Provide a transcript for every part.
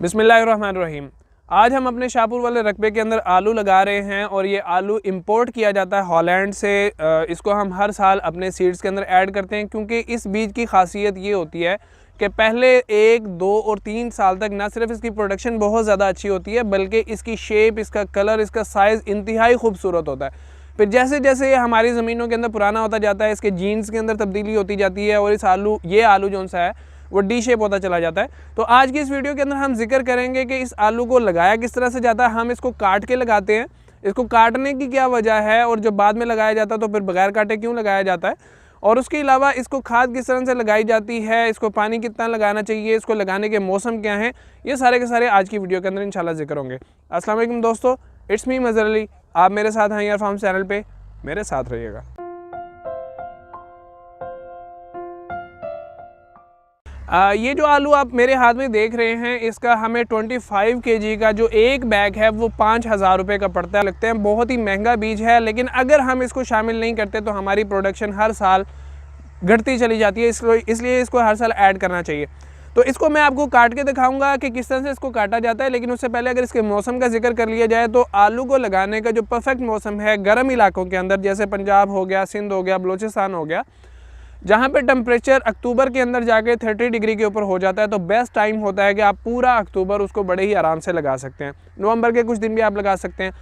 बिस्मिल्लाहिर्रहमानिर्रहीम। आज हम अपने शाहपुर वाले रकबे के अंदर आलू लगा रहे हैं और ये आलू इंपोर्ट किया जाता है हॉलैंड से। इसको हम हर साल अपने सीड्स के अंदर ऐड करते हैं क्योंकि इस बीज की खासियत ये होती है कि पहले 1, 2 और 3 साल तक ना सिर्फ इसकी प्रोडक्शन बहुत ज़्यादा अच्छी होती है बल्कि इसकी शेप, इसका कलर, इसका साइज़ इंतहाई खूबसूरत होता है। फिर जैसे जैसे ये हमारी ज़मीनों के अंदर पुराना होता जाता है, इसके जीन्स के अंदर तब्दीली होती जाती है और ये आलू जो सा है वो डी शेप होता चला जाता है। तो आज की इस वीडियो के अंदर हम जिक्र करेंगे कि इस आलू को लगाया किस तरह से जाता है। हम इसको काट के लगाते हैं, इसको काटने की क्या वजह है और जब बाद में लगाया जाता है तो फिर बगैर काटे क्यों लगाया जाता है, और उसके अलावा इसको खाद किस तरह से लगाई जाती है, इसको पानी कितना लगाना चाहिए, इसको लगाने के मौसम क्या हैं, ये सारे के सारे आज की वीडियो के अंदर इंशाल्लाह जिक्र होंगे। अस्सलाम वालेकुम दोस्तों, इट्स मी मज़हर अली। आप मेरे साथ हैं यार फार्म चैनल पे, मेरे साथ रहिएगा। ये जो आलू आप मेरे हाथ में देख रहे हैं, इसका हमें 25 kg का जो एक बैग है वो 5000 रुपये का पड़ता है। लगते हैं बहुत ही महंगा बीज है, लेकिन अगर हम इसको शामिल नहीं करते तो हमारी प्रोडक्शन हर साल घटती चली जाती है, इसलिए इसको हर साल ऐड करना चाहिए। तो इसको मैं आपको काट के दिखाऊंगा कि किस तरह से इसको काटा जाता है, लेकिन उससे पहले अगर इसके मौसम का जिक्र कर लिया जाए तो आलू को लगाने का जो परफेक्ट मौसम है गर्म इलाकों के अंदर, जैसे पंजाब हो गया, सिंध हो गया, बलूचिस्तान हो गया, जहाँ पे टेम्परेचर अक्टूबर के अंदर जाके 30 डिग्री के ऊपर हो जाता है, तो बेस्ट टाइम होता है कि आप पूरा अक्टूबर उसको बड़े ही आराम से लगा सकते हैं। नवंबर के कुछ दिन भी आप लगा सकते हैं,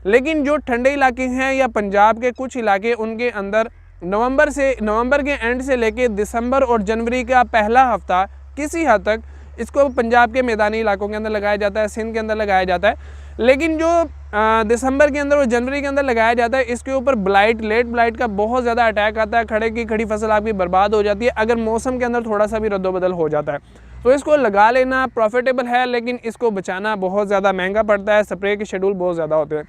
लेकिन जो ठंडे इलाके हैं या पंजाब के कुछ इलाके, उनके अंदर नवंबर के एंड से लेके दिसंबर और जनवरी का पहला हफ्ता किसी हद तक इसको पंजाब के मैदानी इलाकों के अंदर लगाया जाता है, सिंध के अंदर लगाया जाता है। लेकिन जो दिसंबर के अंदर और जनवरी के अंदर लगाया जाता है, इसके ऊपर लेट ब्लाइट का बहुत ज़्यादा अटैक आता है। खड़े की खड़ी फसल आपकी बर्बाद हो जाती है अगर मौसम के अंदर थोड़ा सा भी रद्दोबदल हो जाता है। तो इसको लगा लेना प्रॉफिटेबल है, लेकिन इसको बचाना बहुत ज़्यादा महंगा पड़ता है। स्प्रे के शेड्यूल बहुत ज़्यादा होते हैं।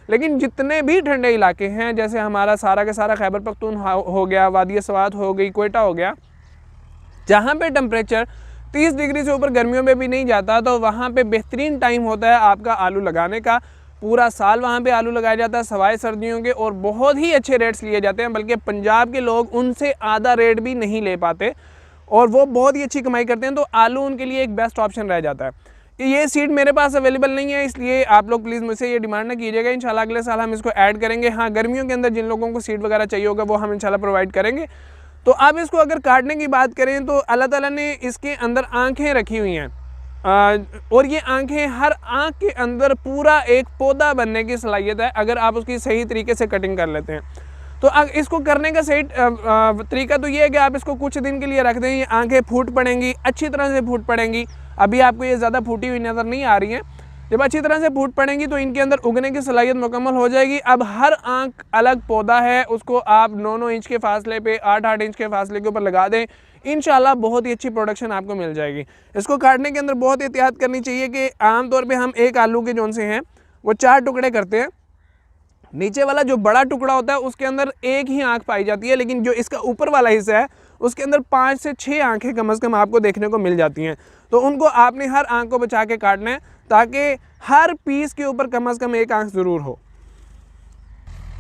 लेकिन जितने भी ठंडे इलाके हैं, जैसे हमारा सारा का सारा खैबर पख्तूनख्वा हो गया, वादी स्वात हो गई, कोयटा हो गया, जहाँ पे टेम्परेचर 30 डिग्री से ऊपर गर्मियों में भी नहीं जाता, तो वहाँ पे बेहतरीन टाइम होता है आपका आलू लगाने का। पूरा साल वहाँ पे आलू लगाया जाता है सवाए सर्दियों के, और बहुत ही अच्छे रेट्स लिए जाते हैं। बल्कि पंजाब के लोग उनसे आधा रेट भी नहीं ले पाते और वो बहुत ही अच्छी कमाई करते हैं। तो आलू उनके लिए एक बेस्ट ऑप्शन रह जाता है। ये सीड मेरे पास अवेलेबल नहीं है, इसलिए आप लोग प्लीज़ मुझसे ये डिमांड ना कीजिएगा। इंशाल्लाह अगले साल हम इसको ऐड करेंगे। हाँ, गर्मियों के अंदर जिन लोगों को सीड वगैरह चाहिए होगा वो हम इंशाल्लाह प्रोवाइड करेंगे। तो अब इसको अगर काटने की बात करें तो अल्लाह ताला ने इसके अंदर आंखें रखी हुई हैं, और ये आंखें, हर आंख के अंदर पूरा एक पौधा बनने की सलाहियत है अगर आप उसकी सही तरीके से कटिंग कर लेते हैं। तो इसको करने का सही तरीका तो ये है कि आप इसको कुछ दिन के लिए रख दें। ये आंखें फूट पड़ेंगी, अच्छी तरह से फूट पड़ेंगी। अभी आपको ये ज़्यादा फूटी हुई नज़र नहीं आ रही हैं। जब अच्छी तरह से फूट पड़ेंगी तो इनके अंदर उगने की सलाहियत मुकम्मल हो जाएगी। अब हर आंख अलग पौधा है, उसको आप 9-9 इंच के फासले पे, 8-8 इंच के फासले के ऊपर लगा दें, इंशाल्लाह बहुत ही अच्छी प्रोडक्शन आपको मिल जाएगी। इसको काटने के अंदर बहुत एहतियात करनी चाहिए कि आमतौर पे हम एक आलू के जौन से हैं वो 4 टुकड़े करते हैं। नीचे वाला जो बड़ा टुकड़ा होता है उसके अंदर एक ही आंख पाई जाती है, लेकिन जो इसका ऊपर वाला हिस्सा है उसके अंदर 5 से 6 आंखें कम से कम आपको देखने को मिल जाती हैं। तो उनको आपने हर आंख को बचा के काटना है ताकि हर पीस के ऊपर कम से कम एक आंख ज़रूर हो।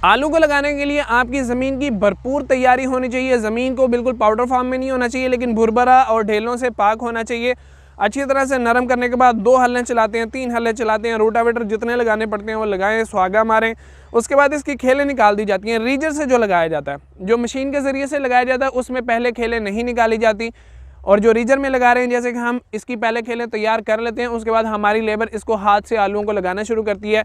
आलू को लगाने के लिए आपकी ज़मीन की भरपूर तैयारी होनी चाहिए। ज़मीन को बिल्कुल पाउडर फॉर्म में नहीं होना चाहिए, लेकिन भुरभरा और ढेलों से पाक होना चाहिए। अच्छी तरह से नरम करने के बाद 2 हल्ले चलाते हैं, 3 हल्ले चलाते हैं, रोटावेटर जितने लगाने पड़ते हैं वो लगाएं, सुहागा मारें। उसके बाद इसकी खेलें निकाल दी जाती हैं। रीजर से जो लगाया जाता है, जो मशीन के ज़रिए से लगाया जाता है, उसमें पहले खेलें नहीं निकाली जाती, और जो रीजर में लगा रहे हैं, जैसे कि हम इसकी पहले खेलें तैयार कर लेते हैं, उसके बाद हमारी लेबर इसको हाथ से आलूओं को लगाना शुरू करती है।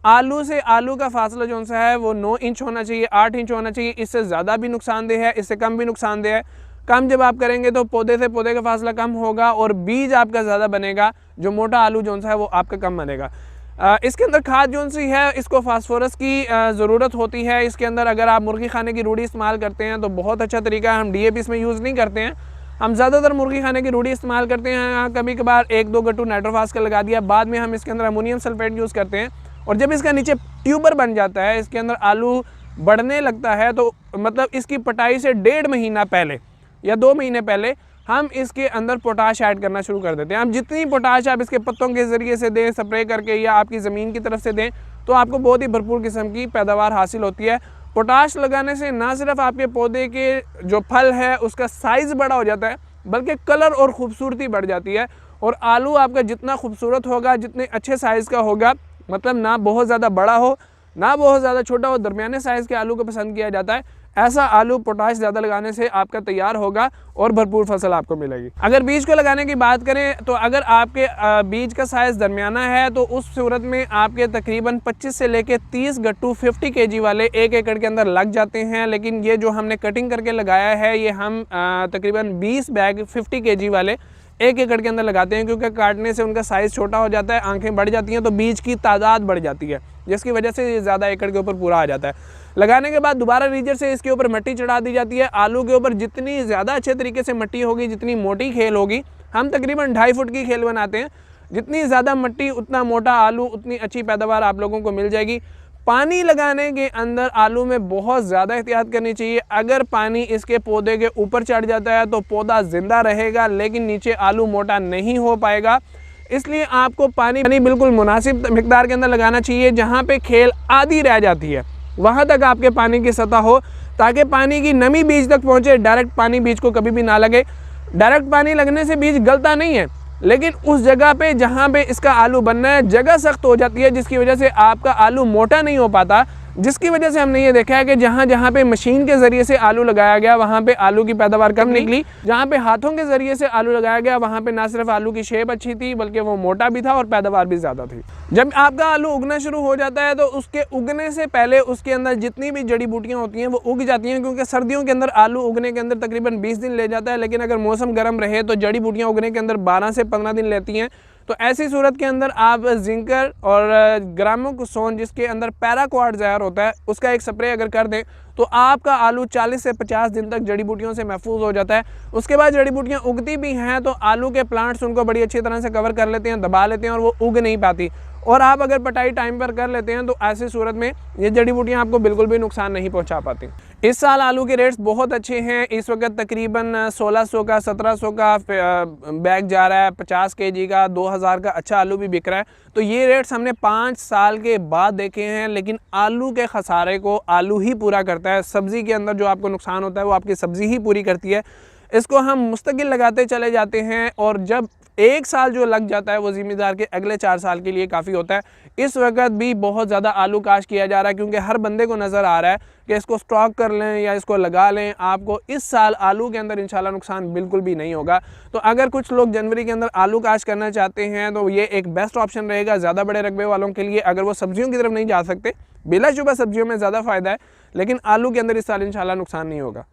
आलू से आलू का फासला जो सा है वो 9 इंच होना चाहिए, 8 इंच होना चाहिए। इससे ज़्यादा भी नुकसानदेह है, इससे कम भी नुकसानदेह है। कम जब आप करेंगे तो पौधे से पौधे का फासला कम होगा और बीज आपका ज़्यादा बनेगा। जो मोटा आलू जो सा है वो आपका कम बनेगा। इसके अंदर खाद जो सी है, इसको फास्फोरस की ज़रूरत होती है। इसके अंदर अगर आप मुर्गी खाने की रूढ़ी इस्तेमाल करते हैं तो बहुत अच्छा तरीका है। हम DAP इसमें यूज़ नहीं करते हैं, हम ज़्यादातर मुर्गी खाने की रूढ़ी इस्तेमाल करते हैं। कभी कभार 1-2 गट्टू नाइट्रोफास का लगा दिया, बाद में हम इसके अंदर अमोनियम सल्फेट यूज़ करते हैं। और जब इसका नीचे ट्यूबर बन जाता है, इसके अंदर आलू बढ़ने लगता है, तो मतलब इसकी पटाई से 1.5 महीना पहले या 2 महीने पहले हम इसके अंदर पोटाश ऐड करना शुरू कर देते हैं। अब जितनी पोटाश आप इसके पत्तों के ज़रिए से दें, स्प्रे करके, या आपकी ज़मीन की तरफ से दें, तो आपको बहुत ही भरपूर किस्म की पैदावार हासिल होती है। पोटाश लगाने से ना सिर्फ आपके पौधे के जो फल है उसका साइज़ बड़ा हो जाता है, बल्कि कलर और ख़ूबसूरती बढ़ जाती है। और आलू आपका जितना खूबसूरत होगा, जितने अच्छे साइज़ का होगा, मतलब ना बहुत ज़्यादा बड़ा हो ना बहुत ज़्यादा छोटा हो, दरमियाने साइज़ के आलू को पसंद किया जाता है। ऐसा आलू पोटाश ज़्यादा लगाने से आपका तैयार होगा और भरपूर फसल आपको मिलेगी। अगर बीज को लगाने की बात करें तो अगर आपके बीज का साइज़ दरमियाना है तो उस सूरत में आपके तकरीबन 25 से लेके 30 गट्टू 50 kg वाले 1 एकड़ के अंदर लग जाते हैं। लेकिन ये जो हमने कटिंग करके लगाया है, ये हम तकरीबन 20 बैग 50 kg वाले 1 एकड़ के अंदर लगाते हैं, क्योंकि काटने से उनका साइज़ छोटा हो जाता है, आंखें बढ़ जाती हैं, तो बीज की तादाद बढ़ जाती है, जिसकी वजह से ये ज़्यादा एकड़ के ऊपर पूरा आ जाता है। लगाने के बाद दोबारा रीजर से इसके ऊपर मिट्टी चढ़ा दी जाती है। आलू के ऊपर जितनी ज़्यादा अच्छे तरीके से मिट्टी होगी, जितनी मोटी खेल होगी, हम तकरीबन 2.5 फुट की खेल बनाते हैं, जितनी ज़्यादा मिट्टी उतना मोटा आलू, उतनी अच्छी पैदावार आप लोगों को मिल जाएगी। पानी लगाने के अंदर आलू में बहुत ज़्यादा एहतियात करनी चाहिए। अगर पानी इसके पौधे के ऊपर चढ़ जाता है तो पौधा ज़िंदा रहेगा, लेकिन नीचे आलू मोटा नहीं हो पाएगा। इसलिए आपको पानी बिल्कुल मुनासिब मिकदार के अंदर लगाना चाहिए। जहाँ पे खेल आधी रह जाती है वहाँ तक आपके पानी की सतह हो, ताकि पानी की नमी बीज तक पहुँचे। डायरेक्ट पानी बीज को कभी भी ना लगे। डायरेक्ट पानी लगने से बीज गलता नहीं है, लेकिन उस जगह पे जहाँ पे इसका आलू बनना है जगह सख्त हो जाती है, जिसकी वजह से आपका आलू मोटा नहीं हो पाता। जिसकी वजह से हमने ये देखा है कि जहाँ पे मशीन के ज़रिए से आलू लगाया गया वहाँ पे आलू की पैदावार कम निकली, जहाँ पे हाथों के ज़रिए से आलू लगाया गया वहाँ पे ना सिर्फ आलू की शेप अच्छी थी, बल्कि वो मोटा भी था और पैदावार भी ज़्यादा थी। जब आपका आलू उगना शुरू हो जाता है तो उसके उगने से पहले उसके अंदर जितनी भी जड़ी बूटियाँ होती हैं वो उग जाती हैं, क्योंकि सर्दियों के अंदर आलू उगने के अंदर तकरीबन 20 दिन ले जाता है, लेकिन अगर मौसम गर्म रहे तो जड़ी बूटियाँ उगने के अंदर 12 से 15 दिन लेती हैं। तो ऐसी सूरत के अंदर आप जिंकर और ग्रामोक्सोन, जिसके अंदर पैराक्वाट ज़हर होता है, उसका एक स्प्रे अगर कर दें तो आपका आलू 40 से 50 दिन तक जड़ी बूटियों से महफूज हो जाता है। उसके बाद जड़ी बूटियाँ उगती भी हैं तो आलू के प्लांट्स उनको बड़ी अच्छी तरह से कवर कर लेते हैं, दबा लेते हैं और वो उग नहीं पाती। और आप अगर पटाई टाइम पर कर लेते हैं तो ऐसी सूरत में ये जड़ी बूटियाँ आपको बिल्कुल भी नुकसान नहीं पहुँचा पाती। इस साल आलू के रेट्स बहुत अच्छे हैं। इस वक्त तकरीबन 1600 का 1700 का बैग जा रहा है, 50 kg का 2000 का अच्छा आलू भी बिक रहा है। तो ये रेट्स हमने 5 साल के बाद देखे हैं, लेकिन आलू के खसारे को आलू ही पूरा करता है। सब्ज़ी के अंदर जो आपको नुकसान होता है वो आपकी सब्ज़ी ही पूरी करती है। इसको हम मुस्तकिल लगाते चले जाते हैं और जब एक साल जो लग जाता है वो ज़िम्मेदार के अगले 4 साल के लिए काफ़ी होता है। इस वक्त भी बहुत ज़्यादा आलू काश किया जा रहा है, क्योंकि हर बंदे को नज़र आ रहा है कि इसको स्टॉक कर लें या इसको लगा लें। आपको इस साल आलू के अंदर इंशाल्लाह नुकसान बिल्कुल भी नहीं होगा। तो अगर कुछ लोग जनवरी के अंदर आलू काश करना चाहते हैं तो ये एक बेस्ट ऑप्शन रहेगा ज़्यादा बड़े रकबे वालों के लिए। अगर वो सब्जियों की तरफ नहीं जा सकते, बिलाशुबा सब्जियों में ज़्यादा फ़ायदा है, लेकिन आलू के अंदर इस साल इंशाल्लाह नुकसान नहीं होगा।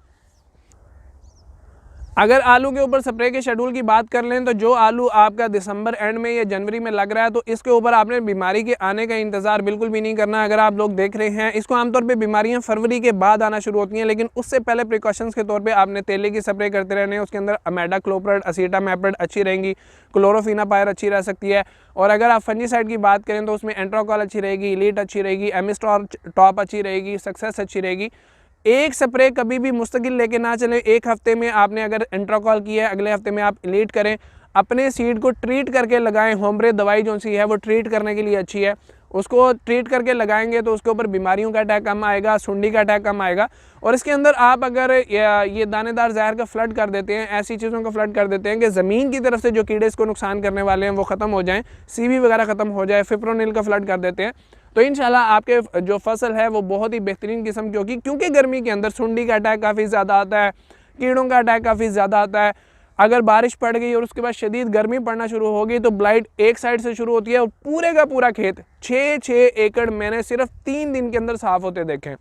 अगर आलू के ऊपर स्प्रे के शेड्यूल की बात कर लें तो जो आलू आपका दिसंबर एंड में या जनवरी में लग रहा है तो इसके ऊपर आपने बीमारी के आने का इंतज़ार बिल्कुल भी नहीं करना। अगर आप लोग देख रहे हैं, इसको आमतौर पे बीमारियां फरवरी के बाद आना शुरू होती हैं, लेकिन उससे पहले प्रिकॉशंस के तौर पे आपने तेले की स्प्रे करते रहने हैं। उसके अंदर अमेडाक्लोप्रिड, असीटामेप्रिड अच्छी रहेंगी, क्लोरोफिनापायर अच्छी रह सकती है। और अगर आप फंजीसाइड की बात करें तो उसमें एंट्रोकॉल अच्छी रहेगी, एलीट अच्छी रहेगी, एमिस्टोर टॉप अच्छी रहेगी, सक्सेस अच्छी रहेगी। एक स्प्रे कभी भी मुस्तकिल लेके ना चलें। एक हफ्ते में आपने अगर एंट्रोकॉल किया है, अगले हफ्ते में आप एलीट करें। अपने सीड को ट्रीट करके लगाएं। होमब्रे दवाई जो सी है वो ट्रीट करने के लिए अच्छी है, उसको ट्रीट करके लगाएंगे तो उसके ऊपर बीमारियों का अटैक कम आएगा, सुंडी का अटैक कम आएगा। और इसके अंदर आप अगर ये दानेदार जहर का फ्लड कर देते हैं, ऐसी चीज़ों का फ्लड कर देते हैं कि ज़मीन की तरफ से जो कीड़े इसको नुकसान करने वाले हैं वो ख़त्म हो जाएँ, सीवी वगैरह ख़त्म हो जाए, फिप्रोनिल का फ्लड कर देते हैं, तो इंशाल्लाह आपके जो फसल है वो बहुत ही बेहतरीन किस्म की होगी। क्योंकि गर्मी के अंदर सुंडी का अटैक काफ़ी ज़्यादा आता है, कीड़ों का अटैक काफ़ी ज़्यादा आता है। अगर बारिश पड़ गई और उसके बाद शदीद गर्मी पड़ना शुरू हो गई तो ब्लाइट एक साइड से शुरू होती है और पूरे का पूरा खेत 6 एकड़ मैंने सिर्फ 3 दिन के अंदर साफ़ होते देखे।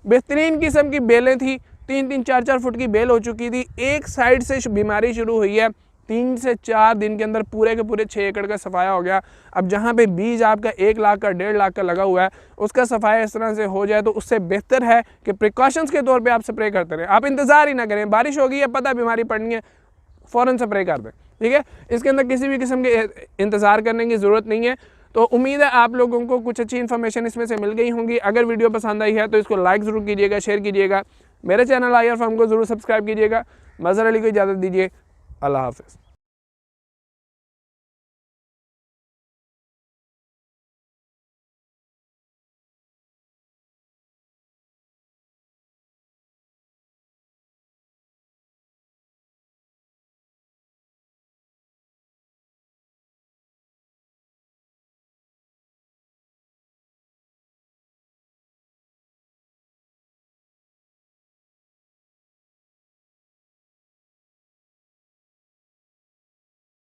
बेहतरीन किस्म की बेलें थी, 3-3, 4-4 फुट की बेल हो चुकी थी। एक साइड से बीमारी शुरू हुई है, 3 से 4 दिन के अंदर पूरे के पूरे 6 एकड़ का सफाया हो गया। अब जहाँ पे बीज आपका 1 लाख का 1.5 लाख का लगा हुआ है, उसका सफाया इस तरह से हो जाए तो उससे बेहतर है कि प्रिकॉशंस के तौर पे आप स्प्रे करते रहें। आप इंतज़ार ही ना करें, बारिश होगी है, पता बीमारी पड़नी है, फ़ौरन स्प्रे कर दें, ठीक है। इसके अंदर किसी भी किस्म के इंतज़ार करने की ज़रूरत नहीं है। तो उम्मीद है आप लोगों को कुछ अच्छी इन्फॉर्मेशन इसमें से मिल गई होंगी। अगर वीडियो पसंद आई है तो इसको लाइक ज़रूर कीजिएगा, शेयर कीजिएगा। मेरे चैनल IR फार्म को ज़रूर सब्सक्राइब कीजिएगा। मज़हर अली को इजाज़त दीजिए। अल्लाह हाफ़िज़।